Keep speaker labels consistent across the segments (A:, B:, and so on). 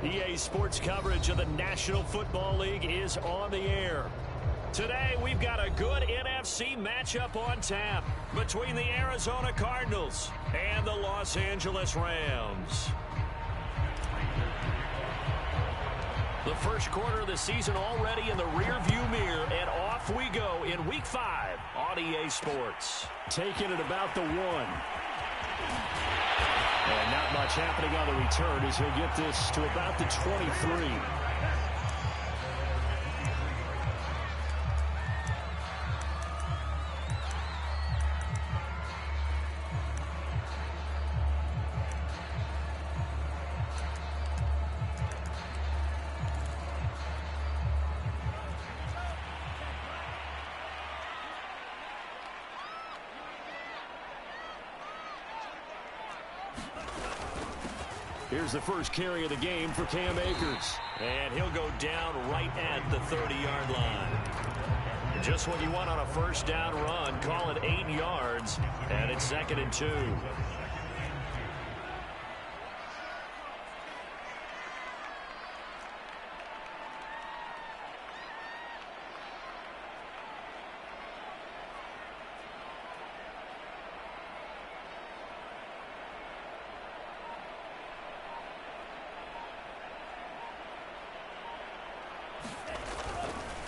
A: EA Sports coverage of the National Football League is on the air. Today, we've got a good NFC matchup on tap between the Arizona Cardinals and the Los Angeles Rams. The first quarter of the season already in the rearview mirror, and off we go in Week 5 on EA Sports. Taking it about the 1. And not much happening on the return as he'll get this to about the 23. Here's the first carry of the game for Cam Akers. And he'll go down right at the 30-yard line. Just what you want on a first down run. Call it 8 yards. And it's 2nd and 2.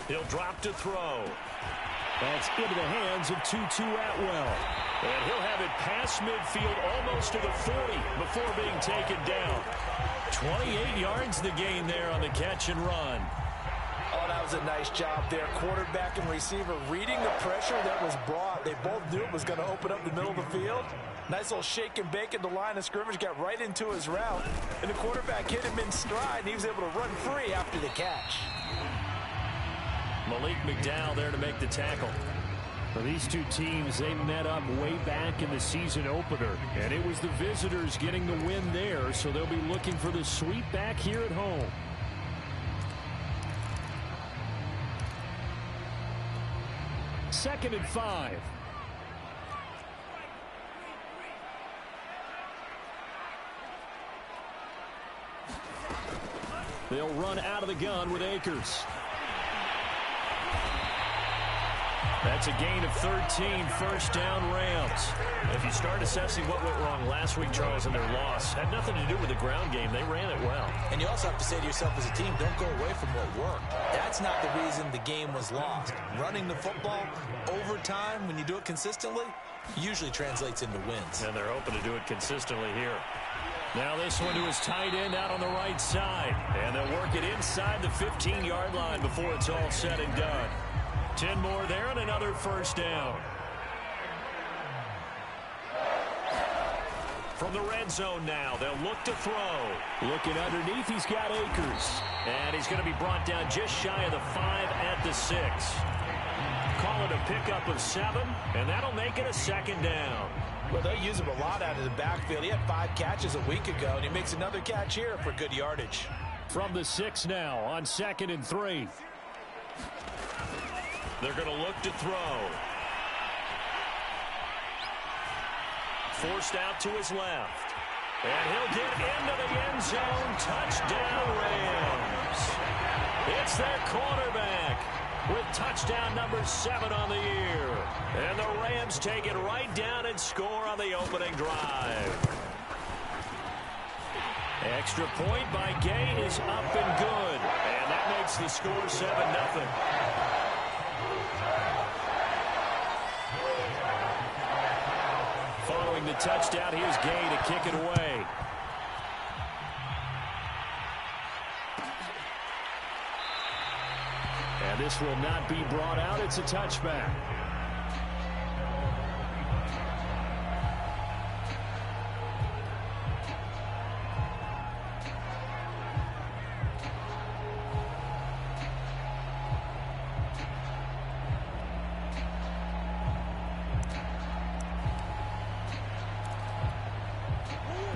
A: He'll drop to throw. That's into the hands of Tutu Atwell. And he'll have it past midfield almost to the 40 before being taken down. 28 yards the gain there on the catch and run.
B: Oh, that was a nice job there. Quarterback and receiver reading the pressure that was brought. They both knew it was going to open up the middle of the field. Nice little shake and bake at the line of scrimmage. Got right into his route. And the quarterback hit him in stride, and he was able to run free after the catch.
A: Malik McDowell there to make the tackle.
C: Well, these two teams, they met up way back in the season opener, and it was the visitors getting the win there, so they'll be looking for the sweep back here at home. Second and 5.
A: They'll run out of the gun with Akers. That's a gain of 13, first down Rams. If you start assessing what went wrong last week, Charles, in their loss, had nothing to do with the ground game. They ran it well.
B: And you also have to say to yourself as a team, don't go away from what worked. That's not the reason the game was lost. Running the football over time, when you do it consistently, usually translates into wins.
A: And they're hoping to do it consistently here. Now this one to his tight end out on the right side. And they'll work it inside the 15-yard line before it's all said and done. 10 more there and another first down. From the red zone now, they'll look to throw.
C: Looking underneath, he's got Akers.
A: And he's going to be brought down just shy of the 5 at the 6. Call it a pickup of 7, and that'll make it a 2nd down.
B: Well, they use him a lot out of the backfield. He had 5 catches a week ago, and he makes another catch here for good yardage.
C: From the 6 now on 2nd and 3.
A: They're going to look to throw. Forced out to his left. And he'll get into the end zone. Touchdown, Rams. It's their quarterback with touchdown number 7 on the year. And the Rams take it right down and score on the opening drive. Extra point by Gay is up and good. And that makes the score 7-0. Following the touchdown, here's Gay to kick it away.
C: And this will not be brought out. It's a touchback.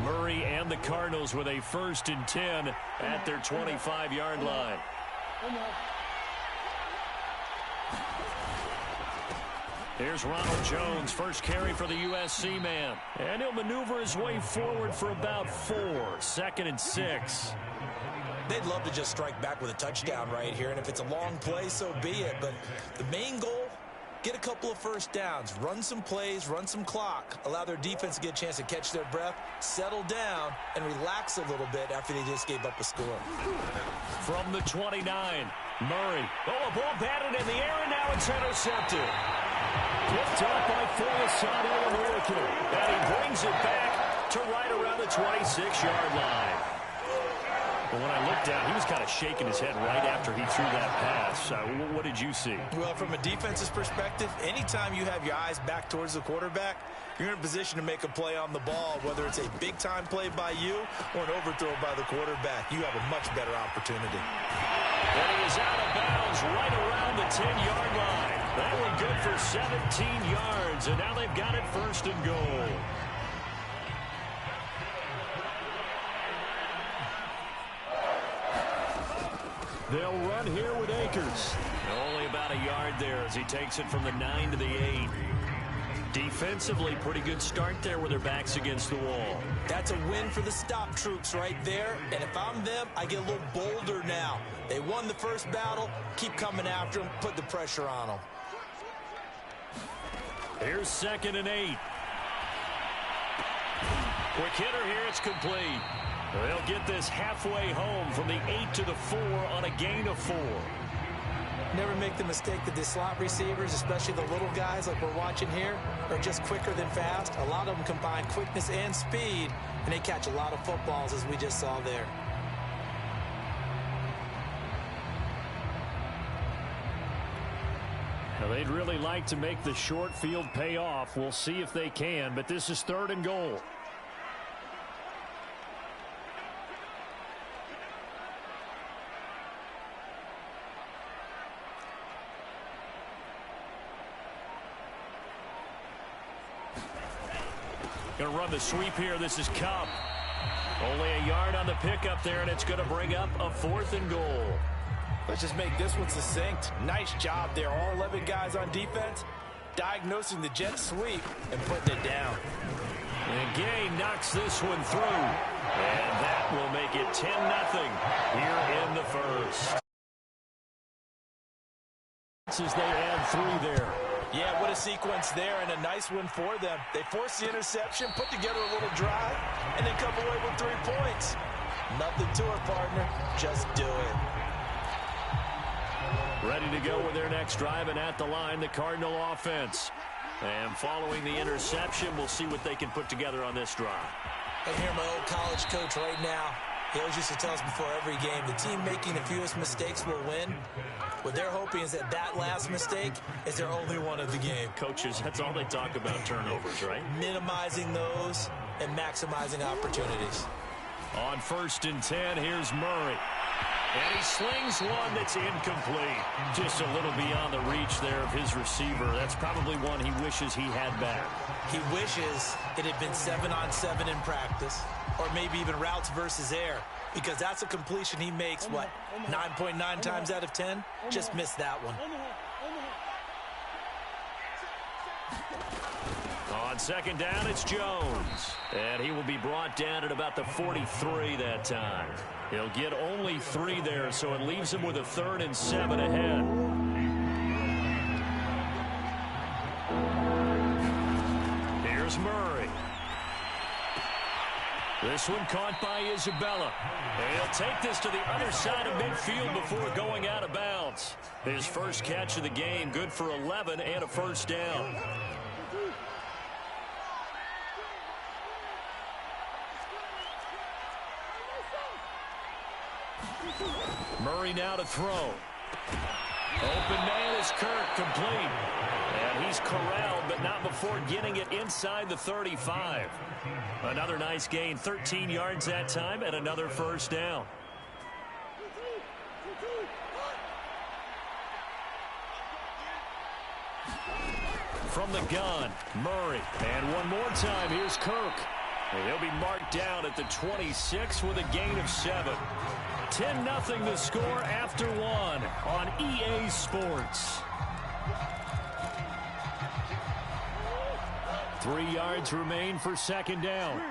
A: Murray and the Cardinals with a 1st and 10 at their 25-yard line. Here's Ronald Jones, first carry for the USC man. And he'll maneuver his way forward for about 4. 2nd and 6.
B: They'd love to just strike back with a touchdown right here, and if it's a long play, so be it. But the main goal, get a couple of first downs, run some plays, run some clock, allow their defense to get a chance to catch their breath, settle down, and relax a little bit after they just gave up a score.
C: From the 29, Murray. Oh, a ball batted in the air, and now it's intercepted. Picked up by Foyesade, and he brings it back to right around the 26-yard line. But when I looked down, he was kind of shaking his head right after he threw that pass. What did you see?
B: Well, from a defense's perspective, anytime you have your eyes back towards the quarterback, you're in a position to make a play on the ball, whether it's a big-time play by you or an overthrow by the quarterback. You have a much better opportunity.
C: And he is out of bounds right around the 10-yard line. That one good for 17 yards, and now they've got it first and goal. They'll run here with Akers. Only about a yard there as he takes it from the 9 to the 8. Defensively, pretty good start there with their backs against the wall.
B: That's a win for the stop troops right there. And if I'm them, I get a little bolder now. They won the first battle. Keep coming after them. Put the pressure on them.
C: Here's 2nd and 8. Quick hitter here. It's complete. They'll get this halfway home from the 8 to the 4 on a gain of 4.
B: Never make the mistake that the slot receivers, especially the little guys like we're watching here, are just quicker than fast. A lot of them combine quickness and speed, and they catch a lot of footballs, as we just saw there.
C: Now, they'd really like to make the short field pay off. We'll see if they can, but this is 3rd and goal. Going to run the sweep here. This is Cup. Only a yard on the pickup there, and it's going to bring up a 4th and goal.
B: Let's just make this one succinct. Nice job there. All 11 guys on defense diagnosing the jet sweep and putting it down.
C: And Gay knocks this one through. And that will make it 10-0 here in the first. As they add 3 there.
B: Yeah, what a sequence there, and a nice one for them. They forced the interception, put together a little drive, and then come away with 3 points. Nothing to it, partner. Just do it.
C: Ready to go with their next drive, and at the line, the Cardinal offense. And following the interception, we'll see what they can put together on this drive.
B: I hear my old college coach right now. He always used to tell us before every game, the team making the fewest mistakes will win. What they're hoping is that that last mistake is their only one of the game.
C: Coaches, that's all they talk about, turnovers, right?
B: Minimizing those and maximizing opportunities.
C: On 1st and 10, here's Murray. And he slings one that's incomplete. Just a little beyond the reach there of his receiver. That's probably one he wishes he had back.
B: He wishes it had been 7-on-7 in practice, or maybe even routes versus air, because that's a completion he makes, what, 9.9 times out of 10? Just missed that one.
C: On 2nd down, it's Jones. And he will be brought down at about the 43 that time. He'll get only 3 there, so it leaves him with a 3rd and 7 ahead. Here's Murray. This one caught by Isabella. And he'll take this to the other side of midfield before going out of bounds. His first catch of the game, good for 11 and a 1st down. Murray now to throw. Open man is Kirk, complete. And he's corralled, but not before getting it inside the 35. Another nice gain, 13 yards that time, and another 1st down. From the gun, Murray. And one more time, here's Kirk. And he'll be marked down at the 26 with a gain of 7. 10-0 the score after 1 on EA Sports. 3 yards remain for 2nd down.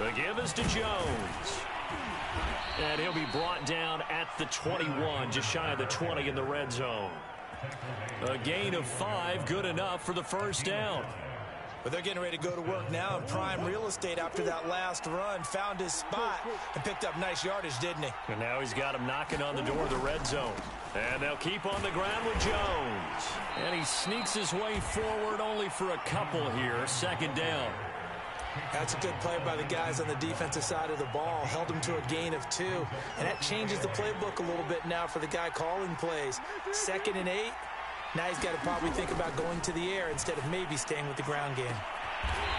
A: The give is to Jones. And he'll be brought down at the 21, just shy of the 20 in the red zone. A gain of 5, good enough for the first down.
B: But they're getting ready to go to work now in prime real estate after that last run. Found his spot and picked up nice yardage, didn't he?
A: And now he's got him knocking on the door of the red zone. And they'll keep on the ground with Jones. And he sneaks his way forward only for a couple here. Second down.
B: That's a good play by the guys on the defensive side of the ball. Held him to a gain of 2. And that changes the playbook a little bit now for the guy calling plays. 2nd and 8. Now he's got to probably think about going to the air instead of maybe staying with the ground game.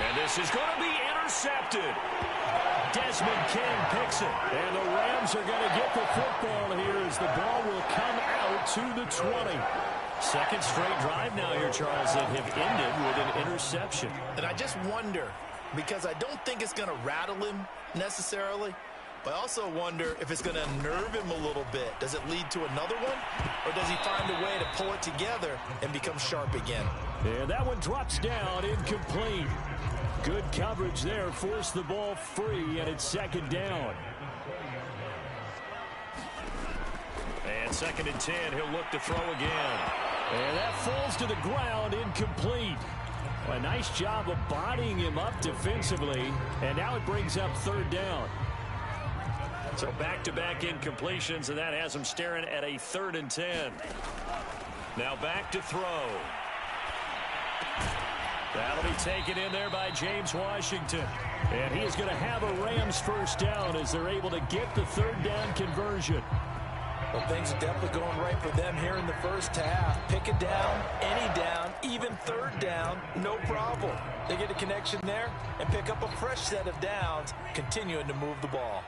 A: And this is going to be intercepted. Desmond King picks it. And the Rams are going to get the football here as the ball will come out to the 20. Second straight drive now here, Charles, that have ended with an interception.
D: And I just wonder, because I don't think it's going to rattle him necessarily, but I also wonder if it's going to unnerve him a little bit. Does it lead to another one? Or does he find a way to pull it together and become sharp again?
A: And that one drops down, incomplete. Good coverage there, forced the ball free, and it's second down. And 2nd and 10, he'll look to throw again. And that falls to the ground, incomplete. A nice job of bodying him up defensively, and now it brings up third down. So back-to-back incompletions, and that has him staring at a 3rd and 10. Now back to throw. That'll be taken in there by James Washington. And he is going to have a Rams first down as they're able to get the third down conversion.
B: Well, things are definitely going right for them here in the first half. Pick it down, any down, even third down, no problem. They get a connection there and pick up a fresh set of downs, continuing to move the ball.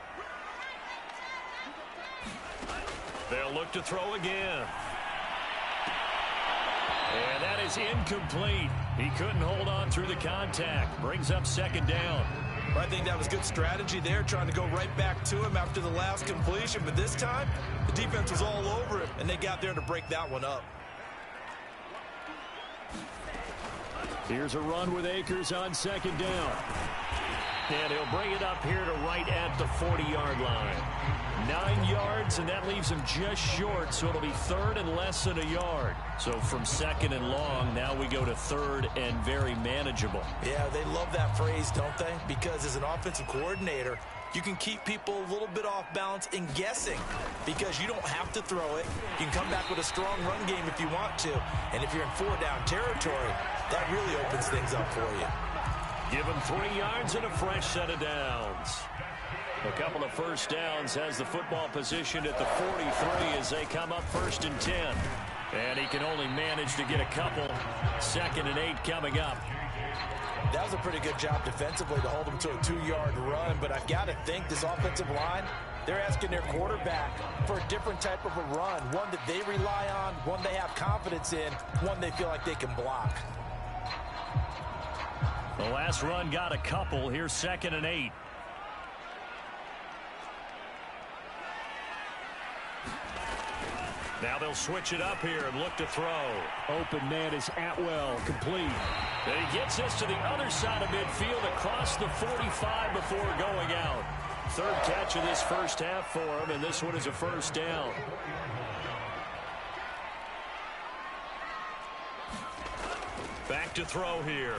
A: They'll look to throw again. And that is incomplete. He couldn't hold on through the contact. Brings up second down.
B: I think that was good strategy there, trying to go right back to him after the last completion. But this time, the defense was all over it, and they got there to break that one up.
A: Here's a run with Akers on second down. And he'll bring it up here to right at the 40-yard line. 9 yards, and that leaves him just short, so it'll be third and less than a yard. So from second and long, now we go to third and very manageable.
B: Yeah, they love that phrase, don't they? Because as an offensive coordinator, you can keep people a little bit off balance and guessing because you don't have to throw it. You can come back with a strong run game if you want to. And if you're in 4-down territory, that really opens things up for you.
A: Give him 3 yards and a fresh set of downs. A couple of first downs, has the football positioned at the 43 as they come up 1st and 10. And he can only manage to get a couple. 2nd and 8 coming up.
B: That was a pretty good job defensively to hold him to a 2-yard run, but I've got to think this offensive line, they're asking their quarterback for a different type of a run, one that they rely on, one they have confidence in, one they feel like they can block.
A: The last run got a couple. Here's 2nd and 8. Now they'll switch it up here and look to throw. Open man is Atwell, complete. And he gets this to the other side of midfield across the 45 before going out. Third catch of this first half for him, and this one is a first down. Back to throw here.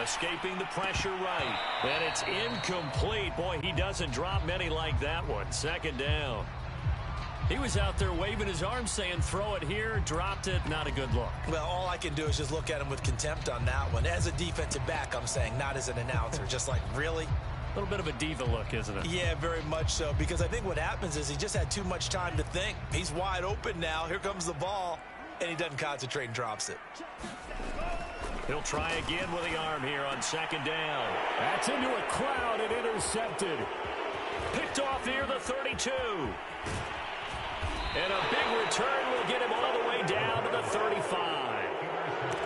A: Escaping the pressure right. And it's incomplete. Boy, he doesn't drop many like that one. Second down. He was out there waving his arms saying, throw it here, dropped it, not a good look.
B: Well, all I can do is just look at him with contempt on that one. As a defensive back, I'm saying, not as an announcer. Just like, really?
A: A little bit of a diva look, isn't it?
B: Yeah, very much so, because I think what happens is he just had too much time to think. He's wide open now. Here comes the ball, and he doesn't concentrate and drops it.
A: He'll try again with the arm here on second down.
C: That's into a crowd and intercepted.
A: Picked off near the 32. And a big return will get him all the way down to the 35.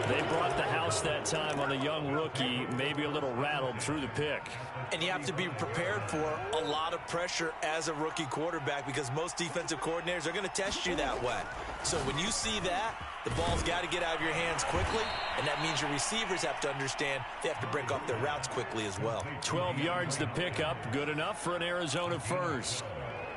A: They brought the house
C: lost that time on the young rookie, maybe a little rattled through the pick.
B: And you have to be prepared for a lot of pressure as a rookie quarterback because most defensive coordinators are going to test you that way. So when you see that, the ball's got to get out of your hands quickly, and that means your receivers have to understand they have to break off their routes quickly as well.
C: 12 yards the pickup, good enough for an Arizona first.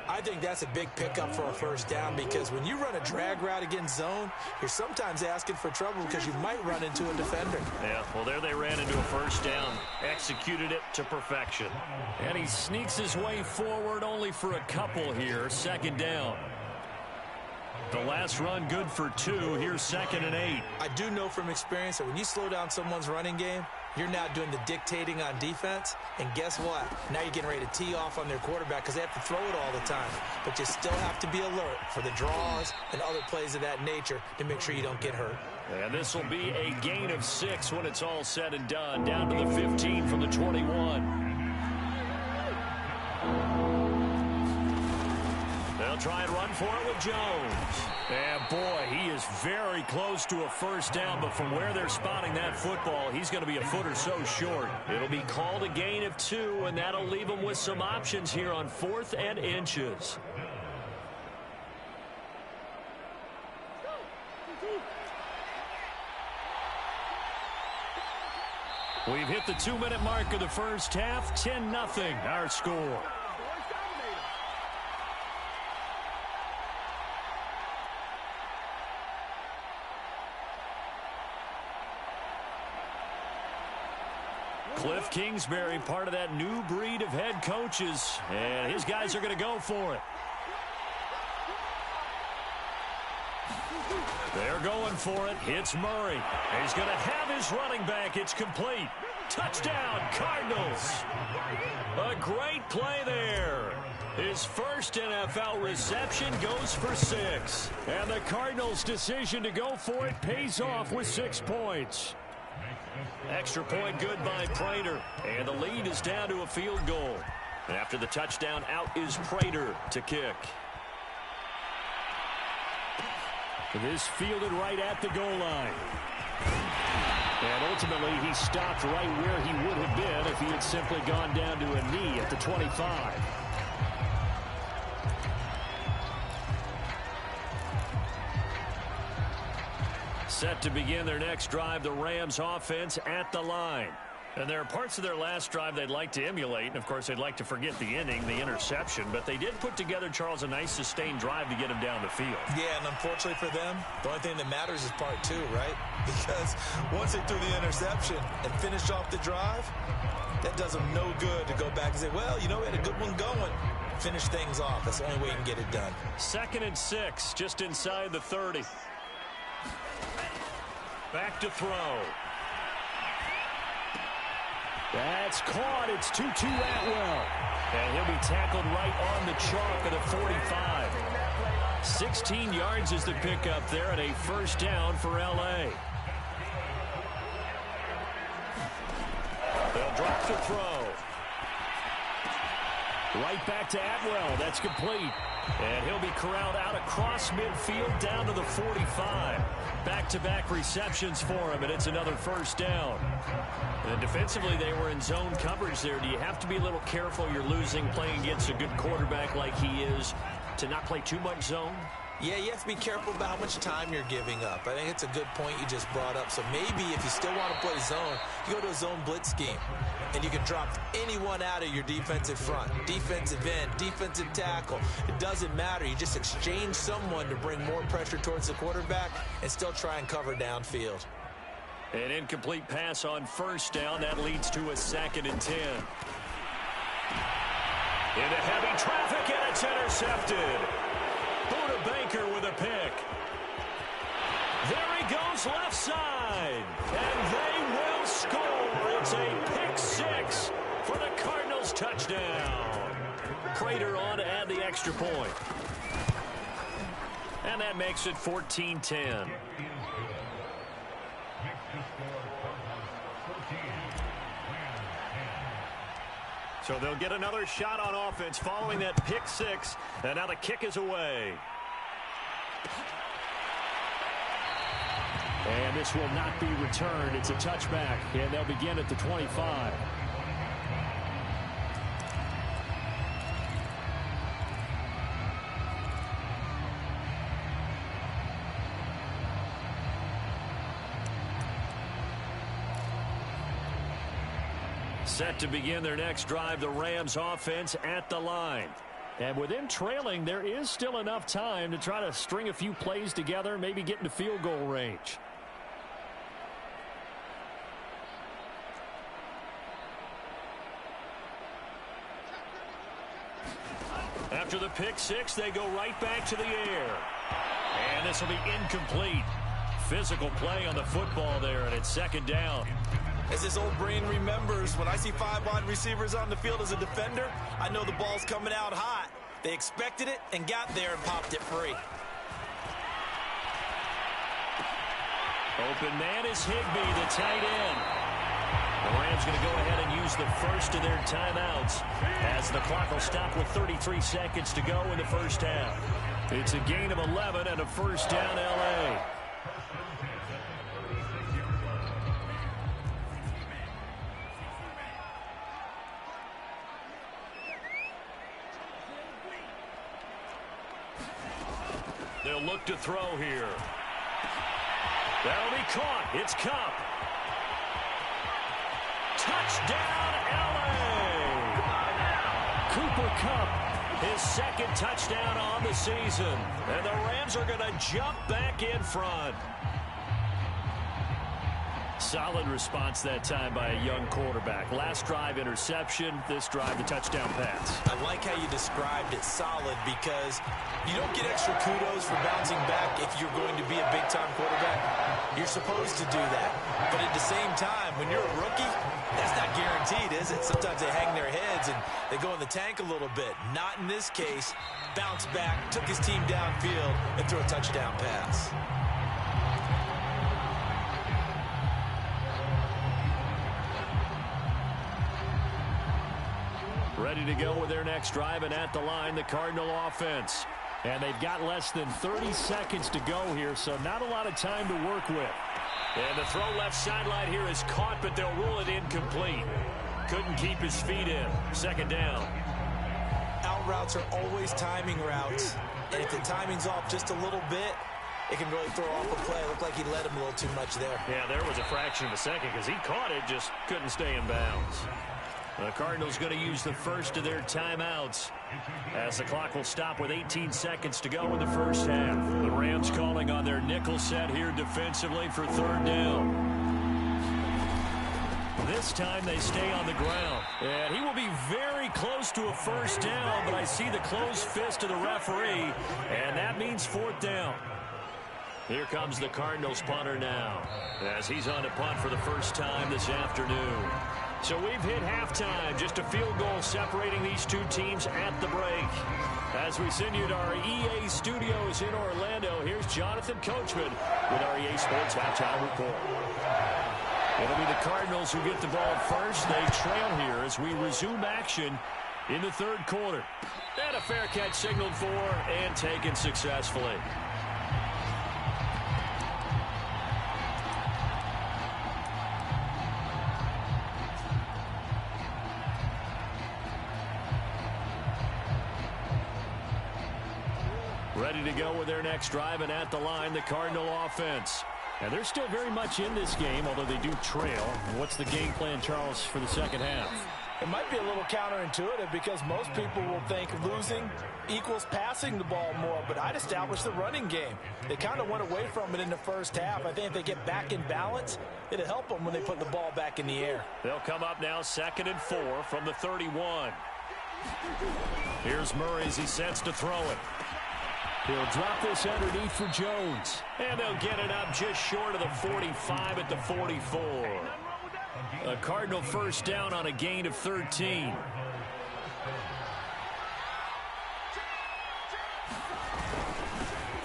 B: I think that's a big pickup for a first down because when you run a drag route against zone, you're sometimes asking for trouble because you might run into a defender.
C: Yeah, well, there they ran into a first down. Executed it to perfection. And he sneaks his way forward only for a couple here. Second down. The last run good for 2. Here's 2nd and 8.
B: I do know from experience that when you slow down someone's running game, you're now doing the dictating on defense. And guess what? Now you're getting ready to tee off on their quarterback because they have to throw it all the time. But you still have to be alert for the draws and other plays of that nature to make sure you don't get hurt.
C: And this will be a gain of 6 when it's all said and done. Down to the 15 from the 21. They'll try and run for it with Jones. And boy, he is very close to a first down, but from where they're spotting that football, he's going to be a foot or so short. It'll be called a gain of 2, and that'll leave him with some options here on 4th and inches. We've hit the 2-minute mark of the first half. 10-0 our score. Cliff Kingsbury, part of that new breed of head coaches, and his guys are going to go for it. They're going for it. It's Murray. He's going to have his running back. It's complete. Touchdown, Cardinals. A great play there. His first NFL reception goes for 6. And the Cardinals' decision to go for it pays off with 6 points. Extra point good by Prater, and the lead is down to a field goal. After the touchdown, out is Prater to kick. This fielded right at the goal line. And ultimately, he stopped right where he would have been if he had simply gone down to a knee at the 25. Set to begin their next drive, the Rams offense at the line. And there are parts of their last drive they'd like to emulate. And, of course, they'd like to forget the inning, the interception. But they did put together, Charles, a nice sustained drive to get him down the field.
B: Yeah, and unfortunately for them, the only thing that matters is part 2, right? Because once they threw the interception and finished off the drive, that does them no good to go back and say, well, you know, we had a good one going. Finish things off. That's the only way you can get it done.
C: 2nd and 6, just inside the 30. Back to throw. That's caught. It's 2-2 Atwell. And he'll be tackled right on the chalk at a 45. 16 yards is the pickup there and a first down for L.A. They'll drop the throw. Right back to Atwell. That's complete. And he'll be corralled out across midfield down to the 45. Back-to-back receptions for him, and it's another first down. And defensively, they were in zone coverage there. Do you have to be a little careful? You're losing, playing against a good quarterback like he is, to not play too much zone?
B: Yeah, you have to be careful about how much time you're giving up. I think it's a good point you just brought up. So maybe if you still want to play zone, you go to a zone blitz scheme. And you can drop anyone out of your defensive front. Defensive end, defensive tackle. It doesn't matter. You just exchange someone to bring more pressure towards the quarterback and still try and cover downfield.
C: An incomplete pass on first down. That leads to a 2nd and 10. Into heavy traffic, and it's intercepted. Buda Baker with a pick. There he goes left side. And they will score. It's a pick 6 for the Cardinals touchdown. Prater on to add the extra point. And that makes it 14-10. So they'll get another shot on offense following that pick 6. And now the kick is away. And this will not be returned. It's a touchback, and they'll begin at the 25. Set to begin their next drive, the Rams offense at the line. And with them trailing, there is still enough time to try to string a few plays together, maybe get into field goal range. After the pick six, they go right back to the air. And this will be incomplete. Physical play on the football there, and it's second down.
B: As his old brain remembers, when I see 5 wide receivers on the field as a defender, I know the ball's coming out hot. They expected it and got there and popped it free.
C: Open man is Higbee, the tight end. The Rams going to go ahead and use the first of their timeouts as the clock will stop with 33 seconds to go in the first half. It's a gain of 11 and a first down, L.A. They'll look to throw here. That'll be caught. It's Kupp. Touchdown, L.A. Cooper Kupp, his second touchdown on the season. And the Rams are going to jump back in front. Solid response that time by a young quarterback. Last drive, interception. This drive, the touchdown pass.
B: I like how you described it, solid, because you don't get extra kudos for bouncing back if you're going to be a big-time quarterback. You're supposed to do that. But at the same time, when you're a rookie, that's not guaranteed, is it? Sometimes they hang their heads and they go in the tank a little bit. Not in this case. Bounced back, took his team downfield, and threw a touchdown pass.
C: Ready to go with their next drive, and at the line, the Cardinal offense. And they've got less than 30 seconds to go here, so not a lot of time to work with. And the throw left sideline here is caught, but they'll rule it incomplete. Couldn't keep his feet in. Second down.
B: Out routes are always timing routes, and if the timing's off just a little bit, it can really throw off a play. It looked like he let him a little too much there.
C: Yeah, there was a fraction of a second because he caught it, just couldn't stay in bounds. The Cardinals going to use the first of their timeouts as the clock will stop with 18 seconds to go in the first half. The Rams calling on their nickel set here defensively for third down. This time they stay on the ground. And he will be very close to a first down, but I see the closed fist of the referee, and that means fourth down. Here comes the Cardinals punter now as he's on to punt for the first time this afternoon. So we've hit halftime, just a field goal separating these two teams at the break. As we send you to our EA studios in Orlando, here's Jonathan Coachman with our EA Sports Halftime Report. It'll be the Cardinals who get the ball first. They trail here as we resume action in the third quarter. And a fair catch signaled for and taken successfully. Ready to go with their next drive, and at the line, the Cardinal offense. And they're still very much in this game, although they do trail. And what's the game plan, Charles, for the second half?
B: It might be a little counterintuitive because most people will think losing equals passing the ball more, but I'd establish the running game. They kind of went away from it in the first half. I think if they get back in balance, it'll help them when they put the ball back in the air.
C: They'll come up now 2nd and 4 from the 31. Here's Murray as he sets to throw it. He'll drop this underneath for Jones. And they'll get it up just short of the 45 at the 44. A Cardinal first down on a gain of 13.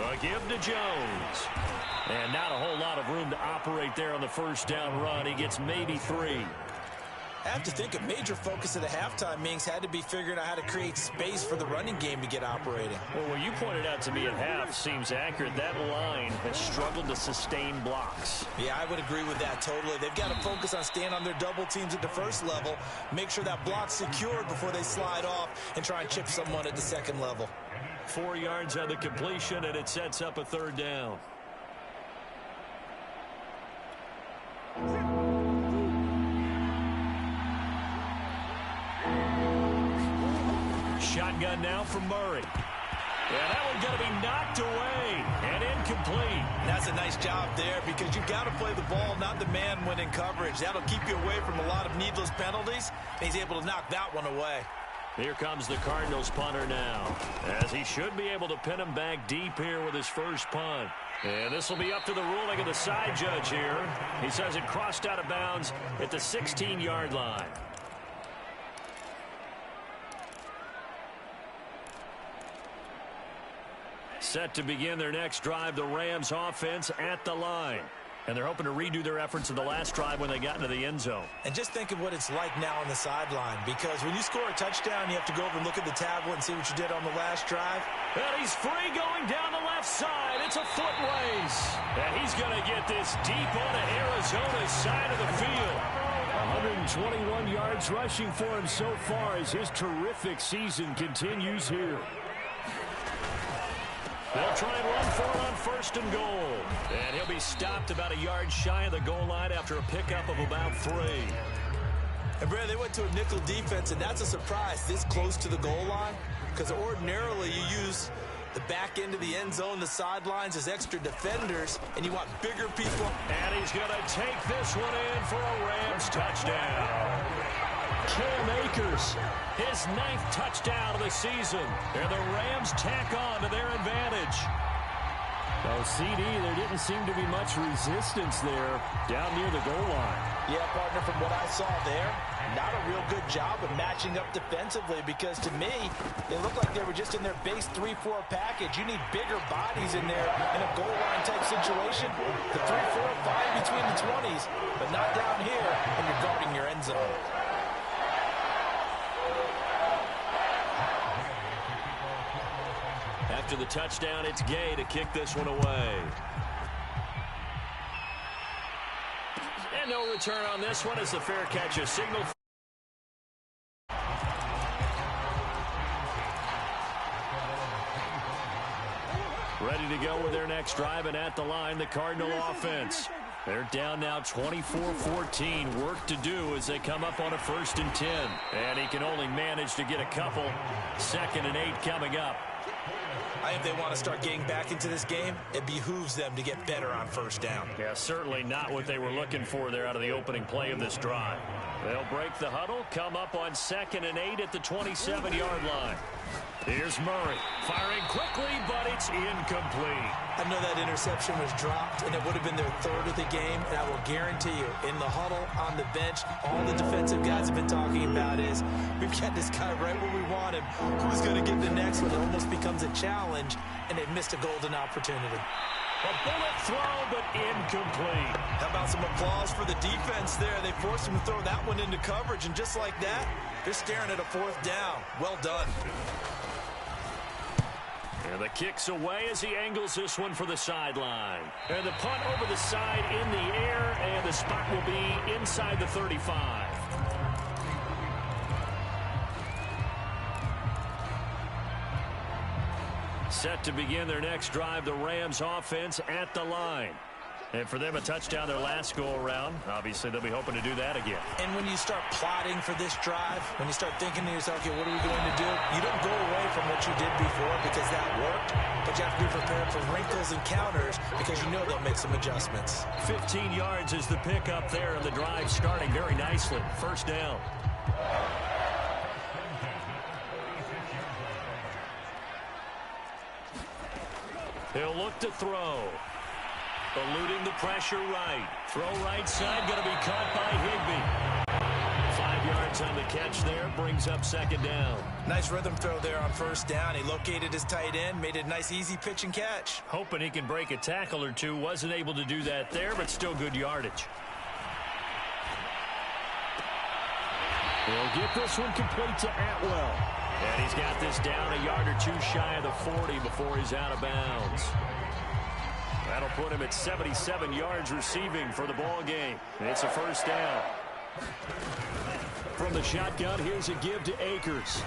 C: A give to Jones. And not a whole lot of room to operate there on the first down run. He gets maybe 3.
B: I have to think a major focus of the halftime meetings had to be figuring out how to create space for the running game to get operating.
C: Well, what you pointed out to me at half seems accurate. That line has struggled to sustain blocks.
B: Yeah, I would agree with that totally. They've got to focus on staying on their double teams at the first level, make sure that block's secured before they slide off and try and chip someone at the second level.
A: 4 yards on the completion, and it sets up a third down. Shotgun now from Murray. Yeah, that one's going to be knocked away and incomplete.
B: That's a nice job there because you've got to play the ball, not the man when in coverage. That'll keep you away from a lot of needless penalties, and he's able to knock that one away.
A: Here comes the Cardinals punter now, as he should be able to pin him back deep here with his first punt. And this will be up to the ruling of the side judge here. He says it crossed out of bounds at the 16-yard line. Set to begin their next drive, the Rams offense at the line. And they're hoping to redo their efforts in the last drive when they got into the end zone.
B: And just think of what it's like now on the sideline, because when you score a touchdown, you have to go over and look at the tablet and see what you did on the last drive.
A: And he's free going down the left side. It's a foot race. And he's going to get this deep onto Arizona's side of the field.
C: 121 yards rushing for him so far as his terrific season continues here.
A: They'll try and run for it on first and goal. And he'll be stopped about a yard shy of the goal line after a pickup of about 3.
B: And, Brad, they went to a nickel defense, and that's a surprise this close to the goal line, because ordinarily you use the back end of the end zone, the sidelines as extra defenders, and you want bigger people.
A: And he's going to take this one in for a Rams touchdown. Cam Akers, his 9th touchdown of the season. And the Rams tack on to their advantage.
C: Oh, CD, there didn't seem to be much resistance there down near the goal line.
B: Yeah, partner, from what I saw there, not a real good job of matching up defensively, because to me, they looked like they were just in their base 3-4 package. You need bigger bodies in there in a goal line type situation. The 3-4 fine between the 20s, but not down here when you're guarding your end zone.
A: After the touchdown, it's Gay to kick this one away. And no return on this one as the fair catch is signaled. Ready to go with their next drive, and at the line, the Cardinal offense. They're down now 24-14. Work to do as they come up on a 1st and 10. And he can only manage to get a couple. 2nd and 8 coming up.
B: I think they want to start getting back into this game. It behooves them to get better on first down.
A: Yeah, certainly not what they were looking for there out of the opening play of this drive. They'll break the huddle, come up on 2nd and 8 at the 27-yard line. Here's Murray, firing quickly, but it's incomplete.
B: I know that interception was dropped, and it would have been their 3rd of the game, and I will guarantee you, in the huddle, on the bench, all the defensive guys have been talking about is, we've got this guy right where we want him. Who's going to get the next one? It almost becomes a challenge, and they've missed a golden opportunity.
A: A bullet thrown, but incomplete.
B: How about some applause for the defense there? They forced him to throw that one into coverage, and just like that, they're staring at a 4th down. Well done.
A: And the kick's away as he angles this one for the sideline. And the punt over the side in the air, and the spot will be inside the 35. Set to begin their next drive, the Rams offense at the line. And for them, a touchdown their last go-around. Obviously, they'll be hoping to do that again.
B: And when you start plotting for this drive, when you start thinking to yourself, okay, what are we going to do? You don't go away from what you did before because that worked, but you have to be prepared for wrinkles and counters because you know they'll make some adjustments.
A: 15 yards is the pickup there, and the drive starting very nicely. 1st down. He'll look to throw. Eluding the pressure right. Throw right side, going to be caught by Higbee. 5 yards on the catch there, brings up 2nd down.
B: Nice rhythm throw there on 1st down. He located his tight end, made it a nice easy pitch and catch.
A: Hoping he can break a tackle or two. Wasn't able to do that there, but still good yardage.
C: He'll get this one complete to Atwell.
A: And he's got this down a yard or two shy of the 40 before he's out of bounds. That'll put him at 77 yards receiving for the ball game. It's a first down.
C: From the shotgun, here's a give to Akers.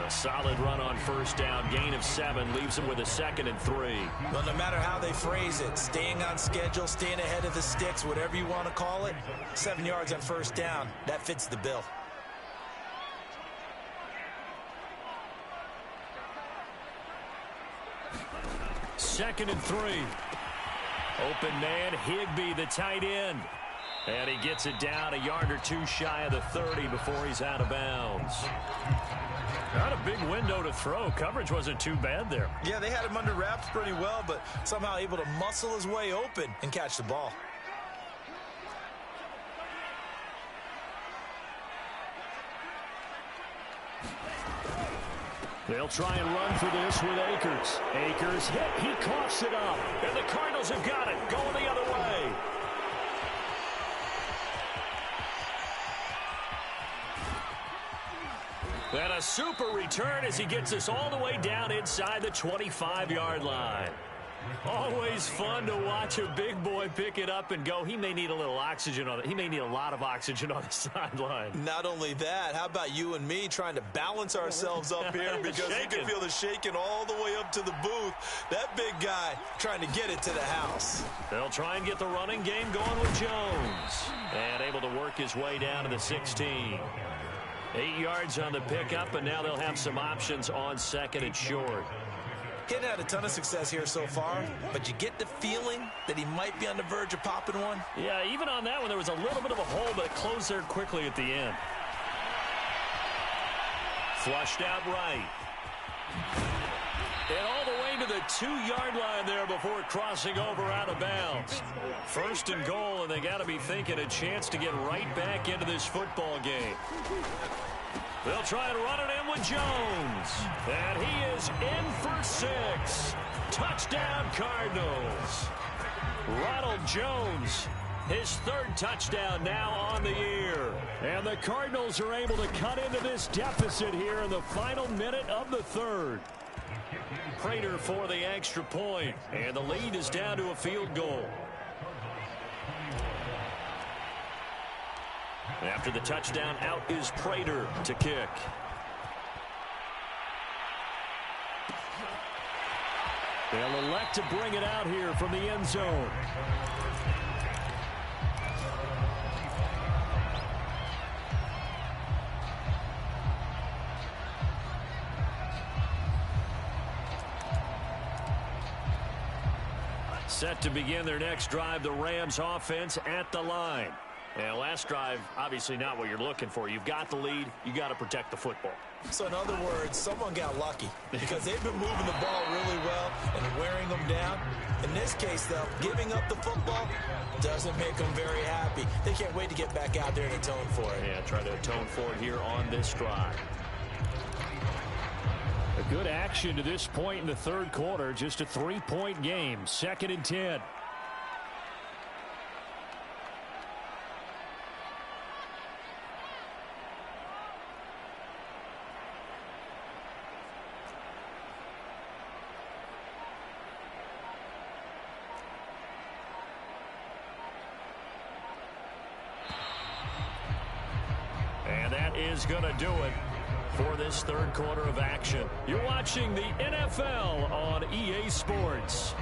A: A solid run on first down. Gain of 7 leaves him with a 2nd and 3.
B: Well, no matter how they phrase it, staying on schedule, staying ahead of the sticks, whatever you want to call it, 7 yards on first down, that fits the bill.
C: Second and 3.
A: Open man, Higbee, the tight end. And he gets it down a yard or two shy of the 30 before he's out of bounds.
C: Not a big window to throw. Coverage wasn't too bad there.
B: Yeah, they had him under wraps pretty well, but somehow able to muscle his way open and catch the ball.
C: They'll try and run for this with Akers. Akers hit. He coughs it up.
A: And the Cardinals have got it. Going the other way. And a super return as he gets us all the way down inside the 25-yard line. Always fun to watch a big boy pick it up and go. He may need a little oxygen on it. He may need a lot of oxygen on the sideline.
B: Not only that, how about you and me trying to balance ourselves up here because you can feel the shaking all the way up to the booth. That big guy trying to get it to the house.
A: They'll try and get the running game going with Jones. And able to work his way down to the 16. 8 yards on the pickup, and now they'll have some options on 2nd and short.
B: He hadn't had a ton of success here so far, but you get the feeling that he might be on the verge of popping one.
A: Yeah, even on that one, there was a little bit of a hole, but it closed there quickly at the end. Flushed out right. And all the way to the 2-yard line there before crossing over out of bounds. 1st and goal, and they got to be thinking a chance to get right back into this football game. They'll try and run it in with Jones. And he is in for 6. Touchdown, Cardinals. Ronald Jones, his 3rd touchdown now on the year.
C: And the Cardinals are able to cut into this deficit here in the final minute of the 3rd.
A: Prater for the extra point. And the lead is down to a field goal. After the touchdown, out is Prater to kick.
C: They'll elect to bring it out here from the end zone.
A: Set to begin their next drive, the Rams offense at the line. And last drive, obviously not what you're looking for. You've got the lead. You got to protect the football.
B: So in other words, someone got lucky because they've been moving the ball really well and wearing them down. In this case, though, giving up the football doesn't make them very happy. They can't wait to get back out there and atone for it.
A: Yeah, try to atone for it here on this drive.
C: A good action to this point in the 3rd quarter. Just a 3-point game. 2nd and 10.
A: And that is going to do it for this 3rd quarter of action. You're watching the NFL on EA Sports.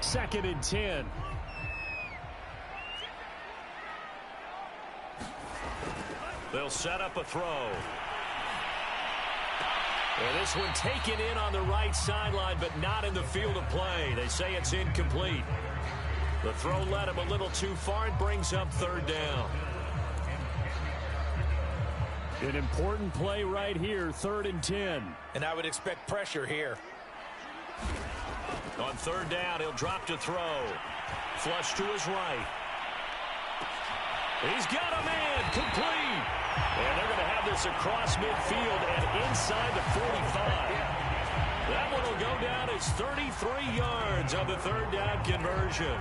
C: 2nd and 10.
A: They'll set up a throw. And this one taken in on the right sideline, but not in the field of play. They say it's incomplete. The throw led him a little too far and brings up 3rd down.
C: An important play right here, 3rd and 10.
B: And I would expect pressure here.
A: On 3rd down, he'll drop to throw. Flush to his right. He's got a man, complete. And they're going to have this across midfield and inside the 45. That one will go down as 33 yards on the 3rd down conversion.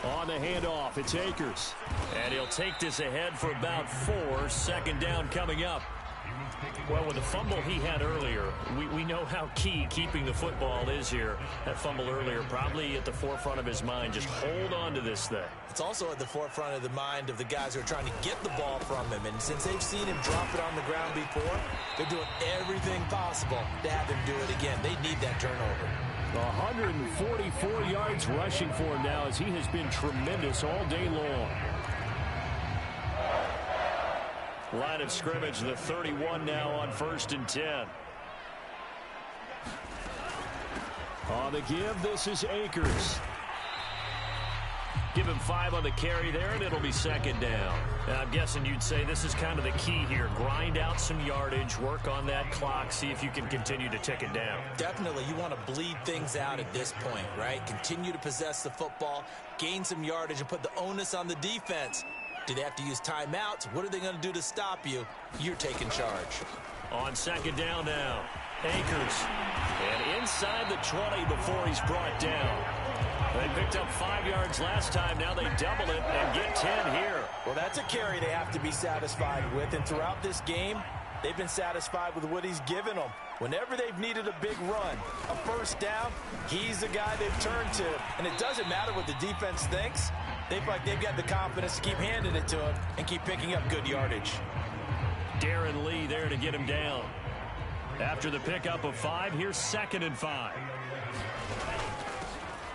C: On the handoff, it's Akers.
A: And he'll take this ahead for about 4. 2nd down coming up. Well, with the fumble he had earlier, we know how key keeping the football is here. That fumble earlier probably at the forefront of his mind. Just hold on to this thing.
B: It's also at the forefront of the mind of the guys who are trying to get the ball from him. And since they've seen him drop it on the ground before, they're doing everything possible to have him do it again. They need that turnover.
C: 144 yards rushing for him now as he has been tremendous all day long.
A: Line of scrimmage, the 31 now on 1st and 10.
C: On the give, this is Akers.
A: Give him 5 on the carry there, and it'll be 2nd down. And I'm guessing you'd say this is kind of the key here. Grind out some yardage, work on that clock, see if you can continue to tick it down.
B: Definitely, you want to bleed things out at this point, right? Continue to possess the football, gain some yardage, and put the onus on the defense. Do they have to use timeouts? What are they going to do to stop you? You're taking charge.
A: On 2nd down now, Akers. And inside the 20 before he's brought down. They picked up 5 yards last time. Now they double it and get 10 here.
B: Well, that's a carry they have to be satisfied with. And throughout this game, they've been satisfied with what he's given them. Whenever they've needed a big run, a 1st down, he's the guy they've turned to. And it doesn't matter what the defense thinks. They feel like they've got the confidence to keep handing it to him and keep picking up good yardage.
A: Darren Lee there to get him down. After the pickup of 5, here's 2nd and 5.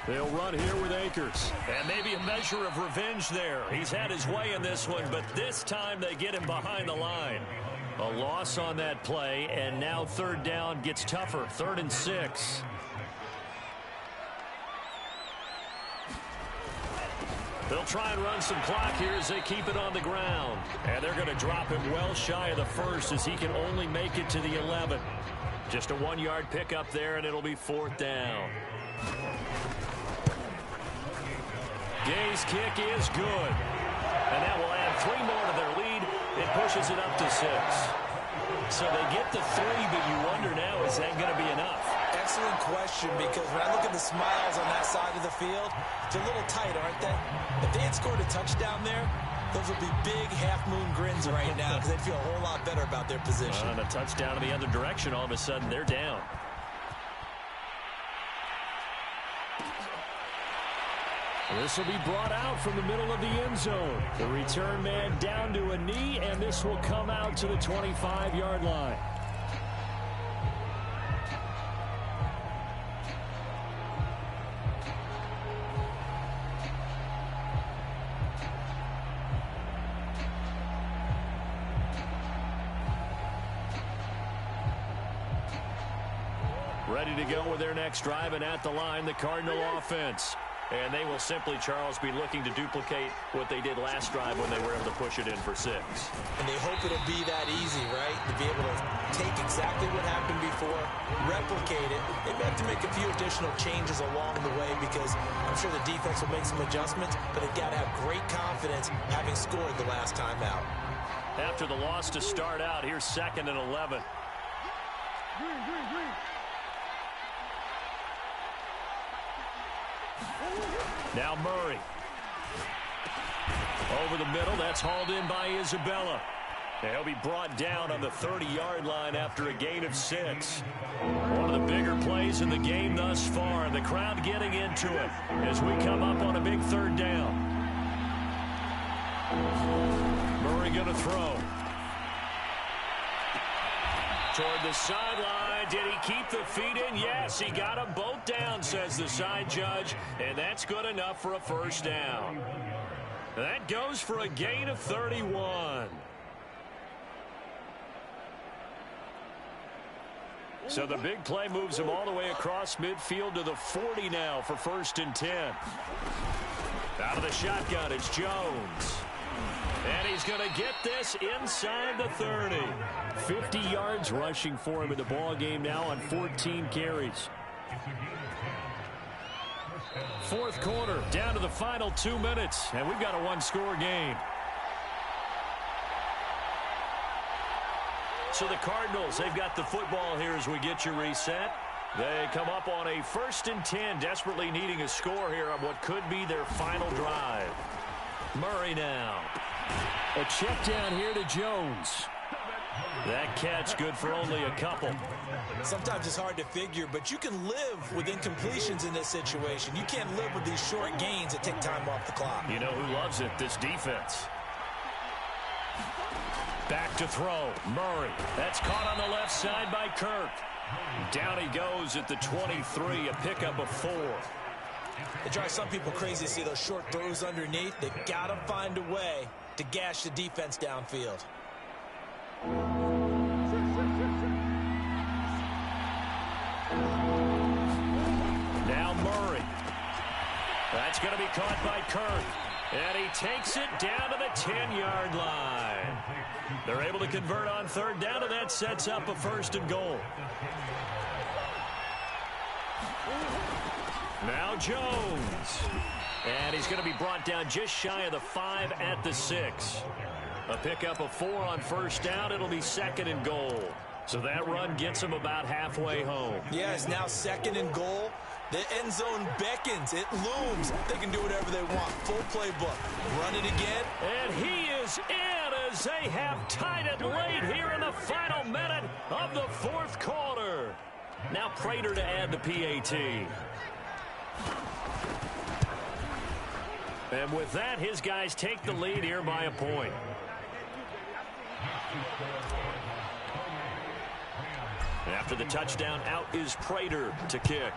C: They'll run here with Akers.
A: And maybe a measure of revenge there. He's had his way in this one, but this time they get him behind the line. A loss on that play, and now 3rd down gets tougher. 3rd and 6. They'll try and run some clock here as they keep it on the ground. And they're going to drop him well shy of the 1st as he can only make it to the 11. Just a 1-yard pickup there, and it'll be 4th down. Gay's kick is good. And that will add 3 more to their lead. It pushes it up to 6. So they get the 3, but you wonder now, is that going to be enough?
B: Excellent question, because when I look at the smiles on that side of the field, they're a little tight, aren't they? If they had scored a touchdown there, those would be big half-moon grins right now because they'd feel a whole lot better about their position.
A: And a touchdown in the other direction, all of a sudden they're down.
C: This will be brought out from the middle of the end zone. The return man down to a knee, and this will come out to the 25-yard line.
A: Ready to go with their next drive, and at the line, the Cardinal offense. And they will simply, Charles, be looking to duplicate what they did last drive when they were able to push it in for 6.
B: And they hope it'll be that easy, right? To be able to take exactly what happened before, replicate it. They may have to make a few additional changes along the way because I'm sure the defense will make some adjustments, but they've got to have great confidence having scored the last time out.
A: After the loss to start out, here's 2nd and 11. Now Murray. Over the middle, that's hauled in by Isabella. He'll be brought down on the 30-yard line after a gain of 6. One of the bigger plays in the game thus far, and the crowd getting into it as we come up on a big 3rd down.
C: Murray going to throw. Toward the sideline. Did he keep the feet in? Yes, he got them both down, says the side judge. And that's good enough for a first down. That goes for a gain of 31. So the big play moves him all the way across midfield to the 40 now for 1st and 10. Out of the shotgun, it's Jones. And he's going to get this inside the 30. 50 yards rushing for him in the ball game now on 14 carries. 4th quarter, down to the final 2 minutes, and we've got a one-score game. So the Cardinals, they've got the football here as we get you reset. They come up on a 1st and 10, desperately needing a score here on what could be their final drive. Murray now. A check down here to Jones. That catch good for only a couple.
B: Sometimes it's hard to figure, but you can live with incompletions in this situation. You can't live with these short gains that take time off the clock.
C: You know who loves it? This defense. Back to throw. Murray. That's caught on the left side by Kirk. Down he goes at the 23, a pickup of 4.
B: It drives some people crazy to see those short throws underneath. They've got to find a way to gash the defense downfield.
C: Now Murray. That's going to be caught by Kirk. And he takes it down to the 10-yard line. They're able to convert on 3rd down, and that sets up a 1st and goal. Now Jones. And he's going to be brought down just shy of the 5 at the 6. A pickup of 4 on 1st down. It'll be 2nd and goal. So that run gets him about halfway home.
B: Yeah, it's now 2nd and goal. The end zone beckons. It looms. They can do whatever they want. Full playbook. Run it again.
C: And he is in as they have tied it late here in the final minute of the 4th quarter. Now Prater to add the PAT. And with that, his guys take the lead here by a point. After the touchdown, out is Prater to kick.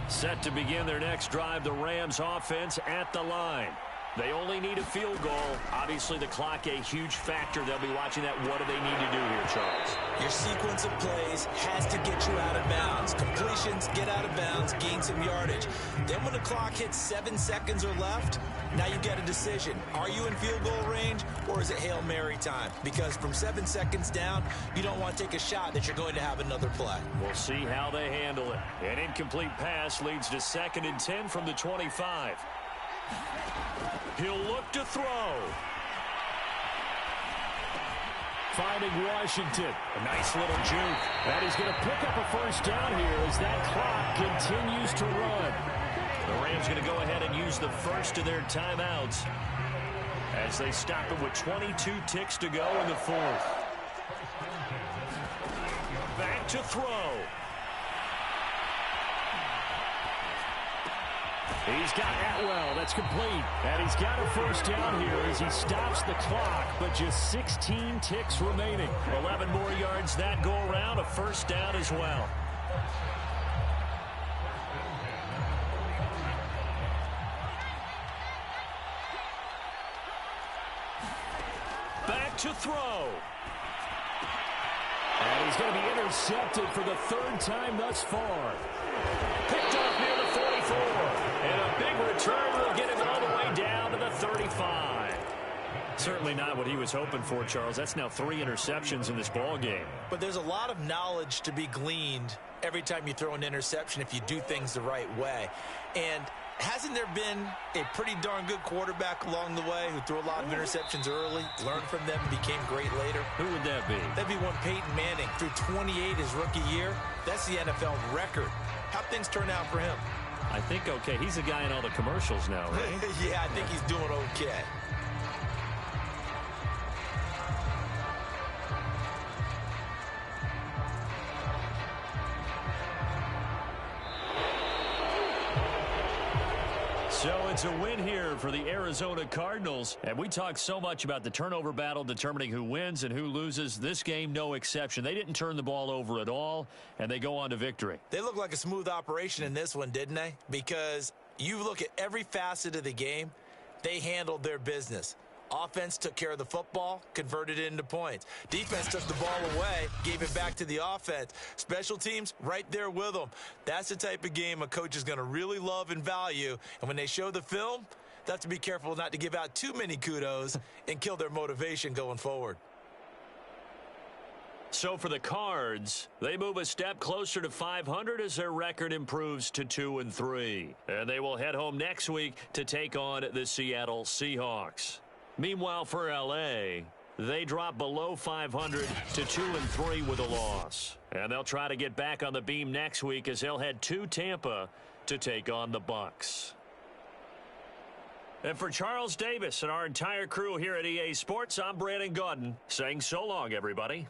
C: Set to begin their next drive, the Rams offense at the line. They only need a field goal. Obviously, the clock a huge factor. They'll be watching that. What do they need to do here, Charles?
B: Your sequence of plays has to get you out of bounds. Completions, get out of bounds, gain some yardage. Then when the clock hits 7 seconds or left, now you get a decision. Are you in field goal range, or is it Hail Mary time? Because from 7 seconds down, you don't want to take a shot that you're going to have another play.
C: We'll see how they handle it. An incomplete pass leads to 2nd and 10 from the 25. He'll look to throw. Finding Washington. A nice little juke. And he's going to pick up a 1st down here as that clock continues to run. The Rams going to go ahead and use the first of their timeouts as they stop it with 22 ticks to go in the 4th. Back to throw. He's got Atwell. That's complete. And he's got a 1st down here as he stops the clock, but just 16 ticks remaining. 11 more yards that go around, a 1st down as well. Back to throw. And he's going to be intercepted for the 3rd time thus far. Picked off near the 44. And a big return will get him all the way down to the 35. Certainly not what he was hoping for, Charles. That's now 3 interceptions in this ball game.
B: But there's a lot of knowledge to be gleaned every time you throw an interception if you do things the right way. And hasn't there been a pretty darn good quarterback along the way who threw a lot of interceptions early, learned from them, and became great later?
C: Who would that be?
B: That'd be one Peyton Manning. Threw 28 his rookie year. That's the NFL record.
D: How'd things turn out for him?
C: I think okay. He's the guy in all the commercials now, right?
D: Yeah, I think he's doing okay.
C: So it's a win here for the Arizona Cardinals. And we talk so much about the turnover battle determining who wins and who loses. This game, no exception. They didn't turn the ball over at all, and they go on to victory.
D: They look like a smooth operation in this one, didn't they? Because you look at every facet of the game, they handled their business. Offense took care of the football, converted it into points. Defense took the ball away, gave it back to the offense. Special teams, right there with them. That's the type of game a coach is going to really love and value. And when they show the film, they have to be careful not to give out too many kudos and kill their motivation going forward.
C: So for the Cards, they move a step closer to 500 as their record improves to 2-3. And they will head home next week to take on the Seattle Seahawks. Meanwhile, for L.A., they drop below 500 to 2-3 with a loss. And they'll try to get back on the beam next week as they'll head to Tampa to take on the Bucs. And for Charles Davis and our entire crew here at EA Sports, I'm Brandon Gaudin saying so long, everybody.